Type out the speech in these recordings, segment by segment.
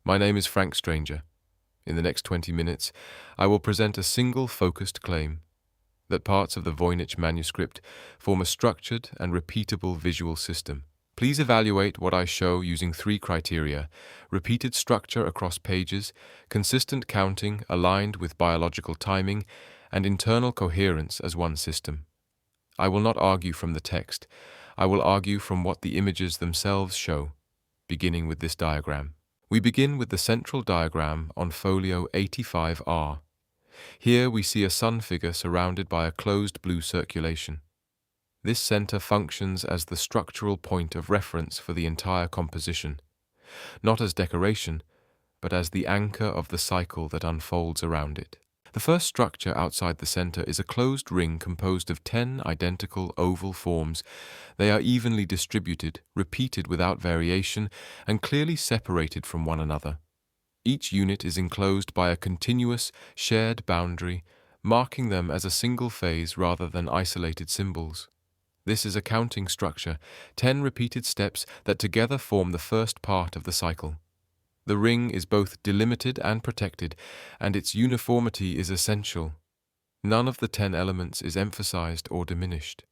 My name is frankstranger. In the next 20 minutes, I will present a single focused claim that parts of the Voynich Manuscript form a structured and repeatable visual system. Please evaluate what I show using 3 criteria: repeated structure across pages, consistent counting aligned with biological timing, and internal coherence as one system. I will not argue from the text. I will argue from what the images themselves show, beginning with this diagram. We begin with the central diagram on Folio 85r. Here we see a sun figure surrounded by a closed blue circulation. This center functions as the structural point of reference for the entire composition, not as decoration, but as the anchor of the cycle that unfolds around it. The first structure outside the center is a closed ring composed of 10 identical oval forms. They are evenly distributed, repeated without variation, and clearly separated from one another. Each unit is enclosed by a continuous, shared boundary, marking them as a single phase rather than isolated symbols. This is a counting structure, 10 repeated steps that together form the first part of the cycle. The ring is both delimited and protected, and its uniformity is essential. None of the 10 elements is emphasized or diminished.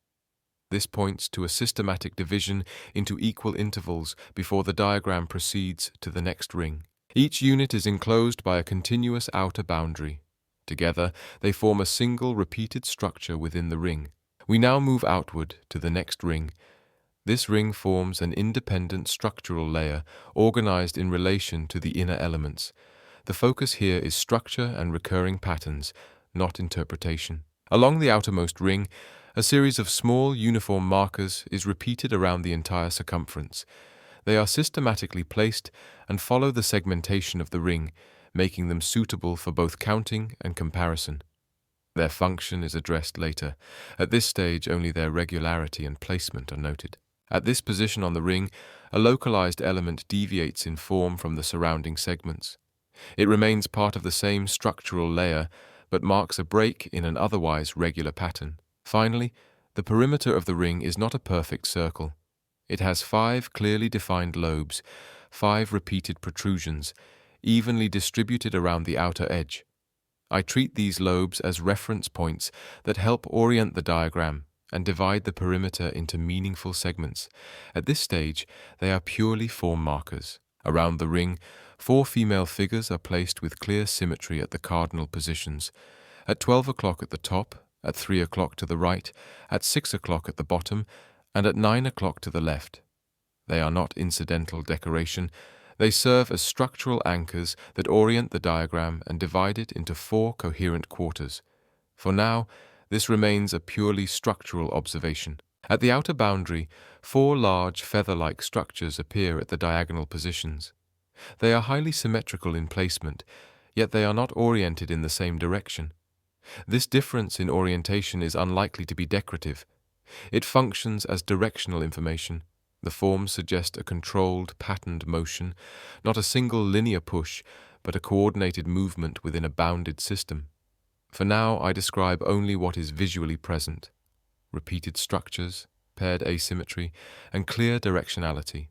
This points to a systematic division into equal intervals before the diagram proceeds to the next ring. Each unit is enclosed by a continuous outer boundary. Together, they form a single repeated structure within the ring. We now move outward to the next ring. This ring forms an independent structural layer organized in relation to the inner elements. The focus here is structure and recurring patterns, not interpretation. Along the outermost ring, a series of small uniform markers is repeated around the entire circumference. They are systematically placed and follow the segmentation of the ring, making them suitable for both counting and comparison. Their function is addressed later. At this stage, only their regularity and placement are noted. At this position on the ring, a localized element deviates in form from the surrounding segments. It remains part of the same structural layer, but marks a break in an otherwise regular pattern. Finally, the perimeter of the ring is not a perfect circle. It has 5 clearly defined lobes, 5 repeated protrusions, evenly distributed around the outer edge. I treat these lobes as reference points that help orient the diagram and divide the perimeter into meaningful segments. At this stage, they are purely form markers. Around the ring, 4 female figures are placed with clear symmetry at the cardinal positions. At 12 o'clock at the top, at 3 o'clock to the right, at 6 o'clock at the bottom, and at 9 o'clock to the left. They are not incidental decoration. They serve as structural anchors that orient the diagram and divide it into 4 coherent quarters. For now, this remains a purely structural observation. At the outer boundary, 4 large feather-like structures appear at the diagonal positions. They are highly symmetrical in placement, yet they are not oriented in the same direction. This difference in orientation is unlikely to be decorative. It functions as directional information. The forms suggest a controlled, patterned motion, not a single linear push, but a coordinated movement within a bounded system. For now, I describe only what is visually present: repeated structures, paired asymmetry, and clear directionality.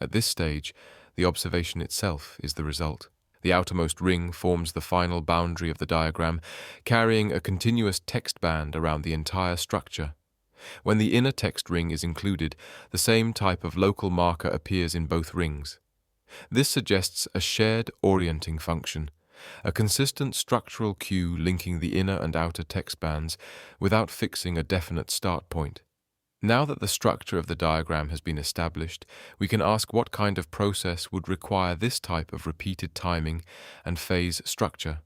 At this stage, the observation itself is the result. The outermost ring forms the final boundary of the diagram, carrying a continuous text band around the entire structure. When the inner text ring is included, the same type of local marker appears in both rings. This suggests a shared orienting function, a consistent structural cue linking the inner and outer text bands without fixing a definite start point. Now that the structure of the diagram has been established, we can ask what kind of process would require this type of repeated timing and phase structure.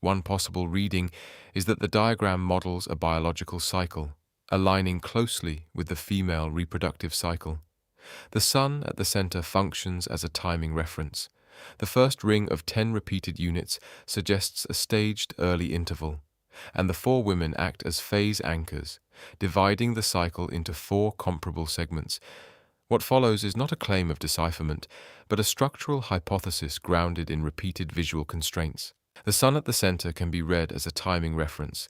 One possible reading is that the diagram models a biological cycle, aligning closely with the female reproductive cycle. The sun at the center functions as a timing reference. The first ring of 10 repeated units suggests a staged early interval, and the 4 women act as phase anchors, dividing the cycle into 4 comparable segments. What follows is not a claim of decipherment, but a structural hypothesis grounded in repeated visual constraints. The sun at the center can be read as a timing reference.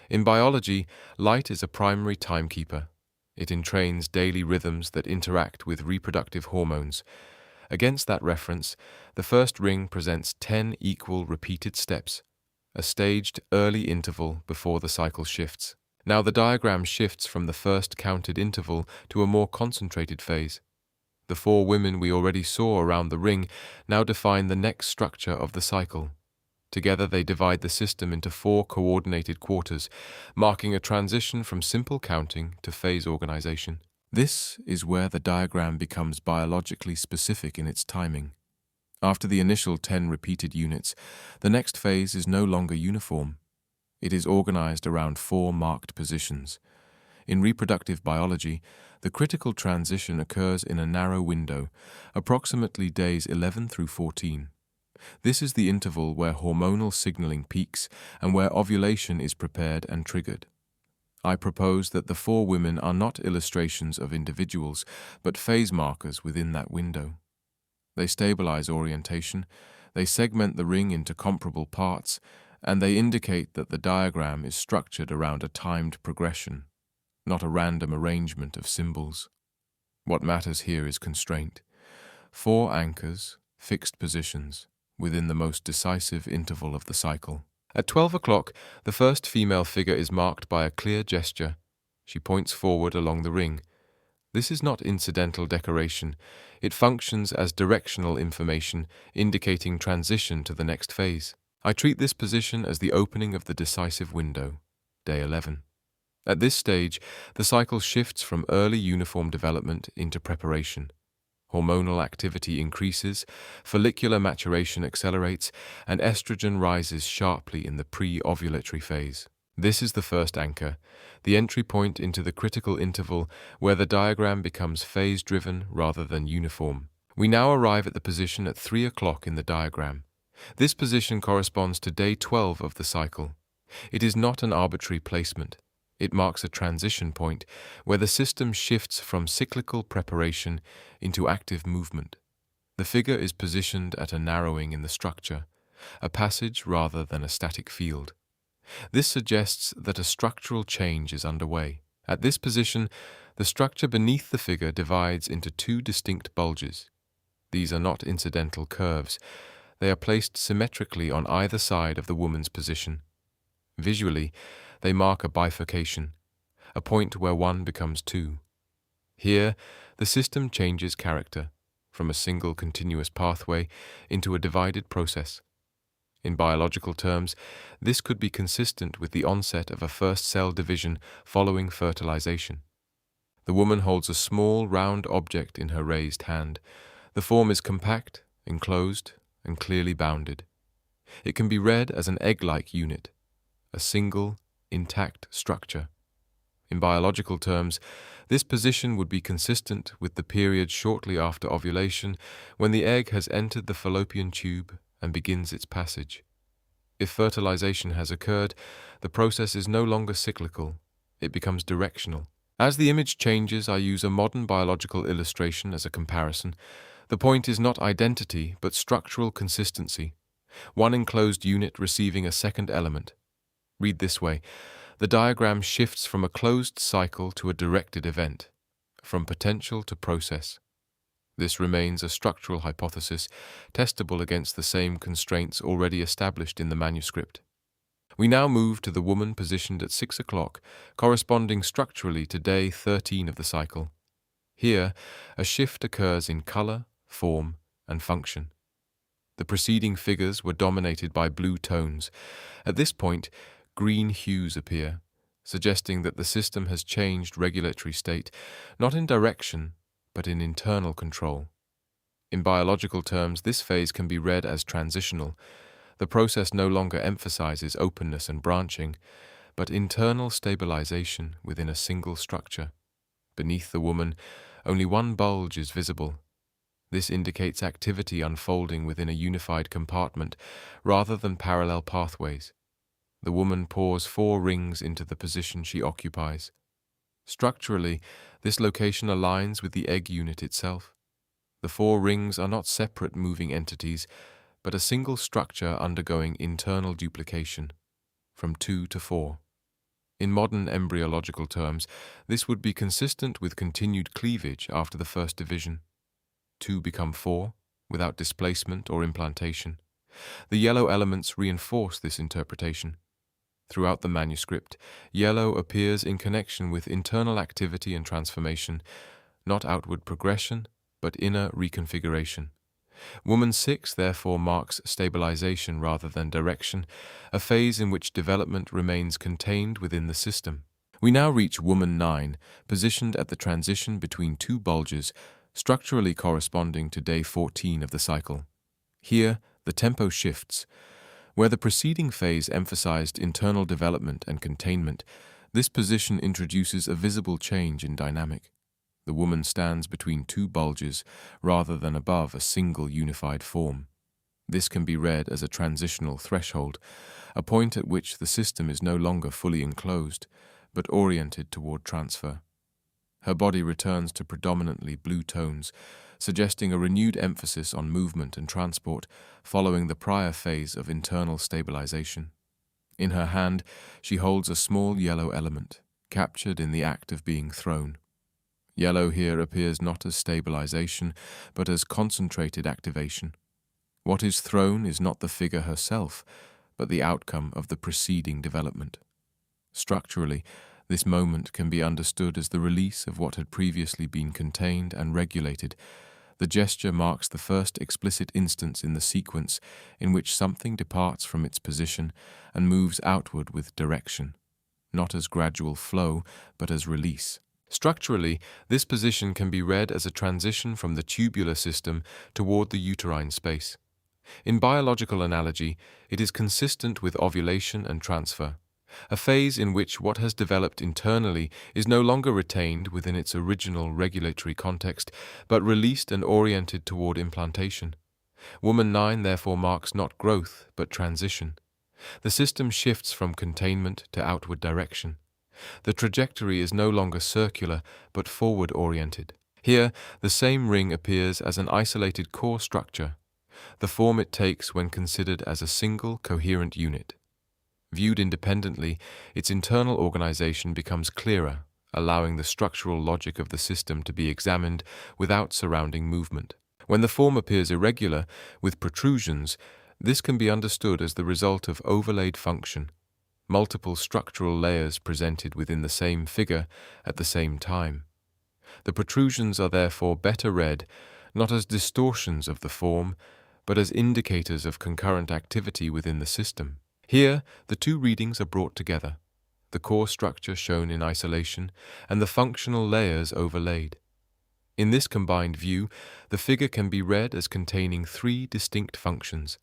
In biology, light is a primary timekeeper. It entrains daily rhythms that interact with reproductive hormones. Against that reference, the first ring presents 10 equal repeated steps, a staged early interval before the cycle shifts. Now the diagram shifts from the first counted interval to a more concentrated phase. The 4 women we already saw around the ring now define the next structure of the cycle. Together they divide the system into 4 coordinated quarters, marking a transition from simple counting to phase organization. This is where the diagram becomes biologically specific in its timing. After the initial 10 repeated units, the next phase is no longer uniform. It is organized around 4 marked positions. In reproductive biology, the critical transition occurs in a narrow window, approximately days 11 through 14. This is the interval where hormonal signaling peaks and where ovulation is prepared and triggered. I propose that the 4 women are not illustrations of individuals, but phase markers within that window. They stabilize orientation, they segment the ring into comparable parts, and they indicate that the diagram is structured around a timed progression, not a random arrangement of symbols. What matters here is constraint. 4 anchors, fixed positions, within the most decisive interval of the cycle. At 12 o'clock, the first female figure is marked by a clear gesture. She points forward along the ring. This is not incidental decoration. It functions as directional information, indicating transition to the next phase. I treat this position as the opening of the decisive window, day 11. At this stage, the cycle shifts from early uniform development into preparation. Hormonal activity increases, follicular maturation accelerates, and estrogen rises sharply in the pre-ovulatory phase. This is the first anchor, the entry point into the critical interval where the diagram becomes phase-driven rather than uniform. We now arrive at the position at 3 o'clock in the diagram. This position corresponds to day 12 of the cycle. It is not an arbitrary placement. It marks a transition point where the system shifts from cyclical preparation into active movement. The figure is positioned at a narrowing in the structure, a passage rather than a static field. This suggests that a structural change is underway. At this position, the structure beneath the figure divides into 2 distinct bulges. These are not incidental curves. They are placed symmetrically on either side of the woman's position. Visually, they mark a bifurcation, a point where 1 becomes 2. Here, the system changes character, from a single continuous pathway into a divided process. In biological terms, this could be consistent with the onset of a first cell division following fertilization. The woman holds a small, round object in her raised hand. The form is compact, enclosed, and clearly bounded. It can be read as an egg-like unit, a single, intact structure. In biological terms, this position would be consistent with the period shortly after ovulation when the egg has entered the fallopian tube and begins its passage. If fertilization has occurred, the process is no longer cyclical, it becomes directional. As the image changes, I use a modern biological illustration as a comparison. The point is not identity, but structural consistency, one enclosed unit receiving a second element. Read this way: the diagram shifts from a closed cycle to a directed event, from potential to process. This remains a structural hypothesis, testable against the same constraints already established in the manuscript. We now move to the woman positioned at 6 o'clock, corresponding structurally to day 13 of the cycle. Here, a shift occurs in color, form, and function. The preceding figures were dominated by blue tones. At this point, green hues appear, suggesting that the system has changed regulatory state, not in direction, but in internal control. In biological terms, this phase can be read as transitional. The process no longer emphasizes openness and branching, but internal stabilization within a single structure. Beneath the woman, only one bulge is visible. This indicates activity unfolding within a unified compartment, rather than parallel pathways. The woman pours 4 rings into the position she occupies. Structurally, this location aligns with the egg unit itself. The 4 rings are not separate moving entities, but a single structure undergoing internal duplication, from 2 to 4. In modern embryological terms, this would be consistent with continued cleavage after the first division. 2 become 4, without displacement or implantation. The yellow elements reinforce this interpretation. Throughout the manuscript, yellow appears in connection with internal activity and transformation, not outward progression, but inner reconfiguration. Woman 6 therefore marks stabilization rather than direction, a phase in which development remains contained within the system. We now reach Woman 9, positioned at the transition between two bulges, structurally corresponding to day 14 of the cycle. Here, the tempo shifts. Where the preceding phase emphasized internal development and containment, this position introduces a visible change in dynamic. The woman stands between two bulges rather than above a single unified form. This can be read as a transitional threshold, a point at which the system is no longer fully enclosed, but oriented toward transfer. Her body returns to predominantly blue tones, suggesting a renewed emphasis on movement and transport following the prior phase of internal stabilization. In her hand, she holds a small yellow element, captured in the act of being thrown. Yellow here appears not as stabilization, but as concentrated activation. What is thrown is not the figure herself, but the outcome of the preceding development. Structurally, this moment can be understood as the release of what had previously been contained and regulated. The gesture marks the first explicit instance in the sequence in which something departs from its position and moves outward with direction, not as gradual flow, but as release. Structurally, this position can be read as a transition from the tubular system toward the uterine space. In biological analogy, it is consistent with ovulation and transfer, a phase in which what has developed internally is no longer retained within its original regulatory context, but released and oriented toward implantation. Woman 9 therefore marks not growth, but transition. The system shifts from containment to outward direction. The trajectory is no longer circular, but forward-oriented. Here, the same ring appears as an isolated core structure, the form it takes when considered as a single, coherent unit. Viewed independently, its internal organization becomes clearer, allowing the structural logic of the system to be examined without surrounding movement. When the form appears irregular, with protrusions, this can be understood as the result of overlaid function, multiple structural layers presented within the same figure at the same time. The protrusions are therefore better read, not as distortions of the form, but as indicators of concurrent activity within the system. Here, the two readings are brought together, the core structure shown in isolation and the functional layers overlaid. In this combined view, the figure can be read as containing three distinct functions: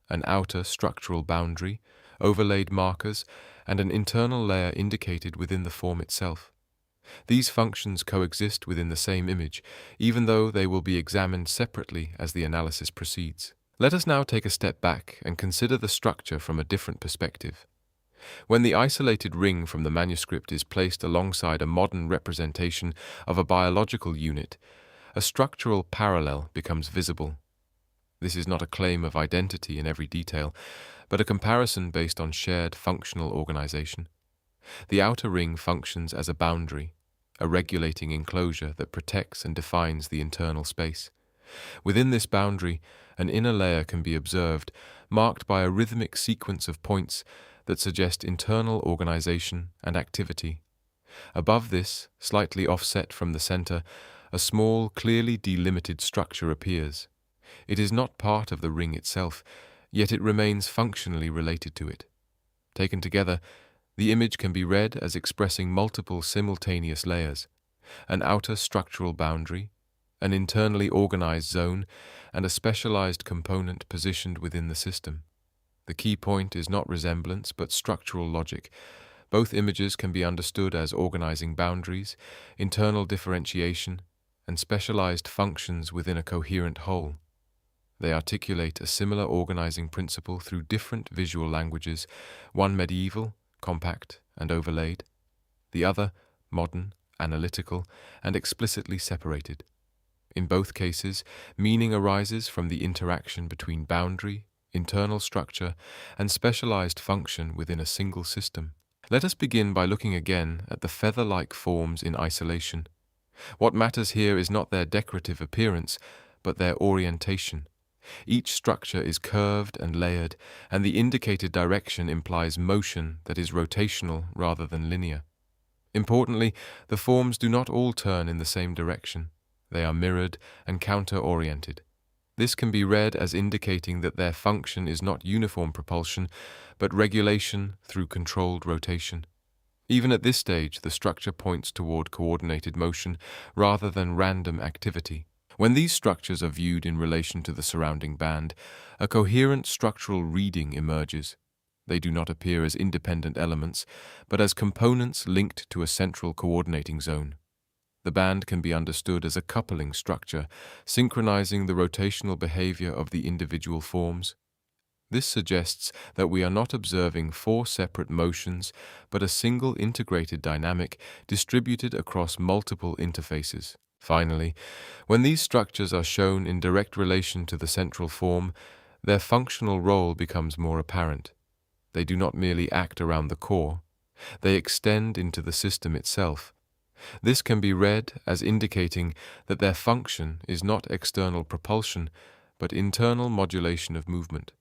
an outer structural boundary, overlaid markers, and an internal layer indicated within the form itself. These functions coexist within the same image, even though they will be examined separately as the analysis proceeds. Let us now take a step back and consider the structure from a different perspective. When the isolated ring from the manuscript is placed alongside a modern representation of a biological unit, a structural parallel becomes visible. This is not a claim of identity in every detail, but a comparison based on shared functional organization. The outer ring functions as a boundary, a regulating enclosure that protects and defines the internal space. Within this boundary, an inner layer can be observed, marked by a rhythmic sequence of points that suggest internal organization and activity. Above this, slightly offset from the center, a small, clearly delimited structure appears. It is not part of the ring itself, yet it remains functionally related to it. Taken together, the image can be read as expressing multiple simultaneous layers: an outer structural boundary, an internally organized zone, and a specialized component positioned within the system. The key point is not resemblance, but structural logic. Both images can be understood as organizing boundaries, internal differentiation, and specialized functions within a coherent whole. They articulate a similar organizing principle through different visual languages, one medieval, compact, and overlaid, the other modern, analytical, and explicitly separated. In both cases, meaning arises from the interaction between boundary, internal structure, and specialized function within a single system. Let us begin by looking again at the feather-like forms in isolation. What matters here is not their decorative appearance, but their orientation. Each structure is curved and layered, and the indicated direction implies motion that is rotational rather than linear. Importantly, the forms do not all turn in the same direction. They are mirrored and counter-oriented. This can be read as indicating that their function is not uniform propulsion, but regulation through controlled rotation. Even at this stage, the structure points toward coordinated motion rather than random activity. When these structures are viewed in relation to the surrounding band, a coherent structural reading emerges. They do not appear as independent elements, but as components linked to a central coordinating zone. The band can be understood as a coupling structure, synchronizing the rotational behavior of the individual forms. This suggests that we are not observing four separate motions, but a single integrated dynamic distributed across multiple interfaces. Finally, when these structures are shown in direct relation to the central form, their functional role becomes more apparent. They do not merely act around the core, they extend into the system itself. This can be read as indicating that their function is not external propulsion, but internal modulation of movement.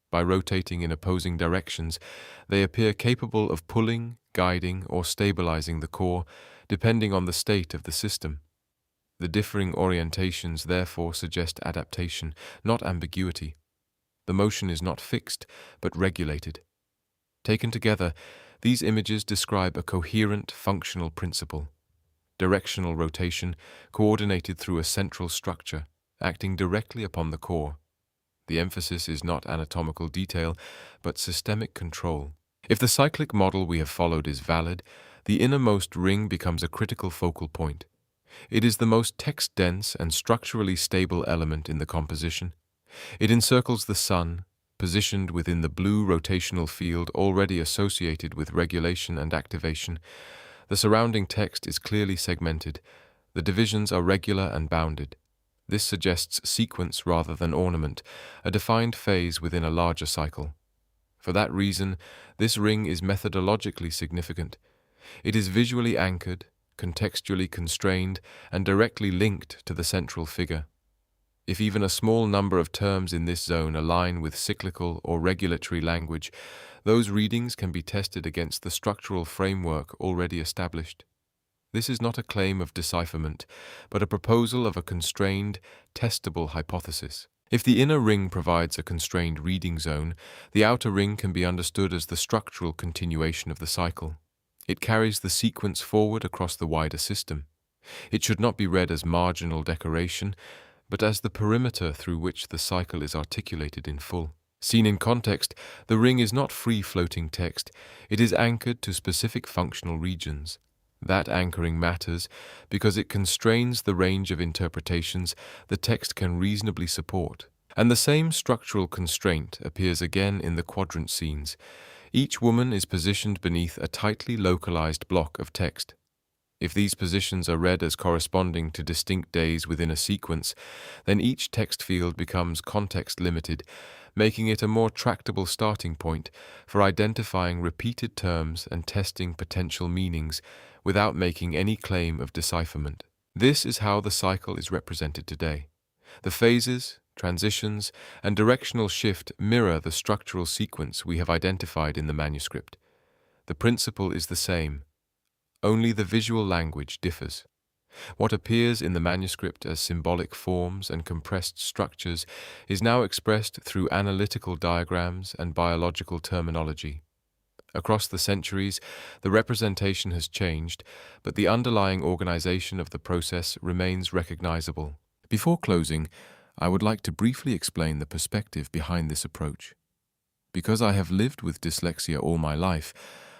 By rotating in opposing directions, they appear capable of pulling, guiding, or stabilizing the core, depending on the state of the system. The differing orientations therefore suggest adaptation, not ambiguity. The motion is not fixed, but regulated. Taken together, these images describe a coherent functional principle. Directional rotation, coordinated through a central structure, acting directly upon the core. The emphasis is not anatomical detail, but systemic control. If the cyclic model we have followed is valid, the innermost ring becomes a critical focal point. It is the most text-dense and structurally stable element in the composition. It encircles the sun, positioned within the blue rotational field already associated with regulation and activation. The surrounding text is clearly segmented. The divisions are regular and bounded. This suggests sequence rather than ornament, a defined phase within a larger cycle. For that reason, this ring is methodologically significant. It is visually anchored, contextually constrained, and directly linked to the central figure. If even a small number of terms in this zone align with cyclical or regulatory language, those readings can be tested against the structural framework already established. This is not a claim of decipherment, but a proposal of a constrained, testable hypothesis. If the inner ring provides a constrained reading zone, the outer ring can be understood as the structural continuation of the cycle. It carries the sequence forward across the wider system. It should not be read as marginal decoration, but as the perimeter through which the cycle is articulated in full. Seen in context, the ring is not free-floating text, it is anchored to specific functional regions. That anchoring matters because it constrains the range of interpretations the text can reasonably support. And the same structural constraint appears again in the quadrant scenes. Each woman is positioned beneath a tightly localized block of text. If these positions are read as corresponding to distinct days within a sequence, then each text field becomes context-limited, making it a more tractable starting point for identifying repeated terms and testing potential meanings without making any claim of decipherment. This is how the cycle is represented today. The phases, transitions, and directional shift mirror the structural sequence we have identified in the manuscript. The principle is the same. Only the visual language differs. What appears in the manuscript as symbolic forms and compressed structures is now expressed through analytical diagrams and biological terminology. Across the centuries, the representation has changed, but the underlying organization of the process remains recognizable. Before closing, I would like to briefly explain the perspective behind this approach. Because I have lived with dyslexia all my life,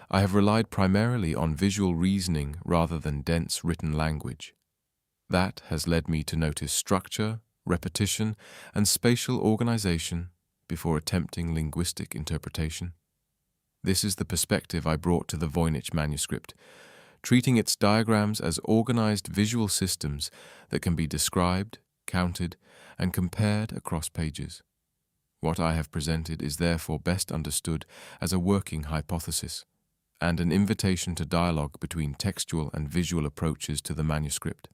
I have relied primarily on visual reasoning rather than dense written language. That has led me to notice structure, repetition, and spatial organization before attempting linguistic interpretation. This is the perspective I brought to the Voynich Manuscript, treating its diagrams as organized visual systems that can be described, counted, and compared across pages. What I have presented is therefore best understood as a working hypothesis, and an invitation to dialogue between textual and visual approaches to the manuscript.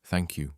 Thank you.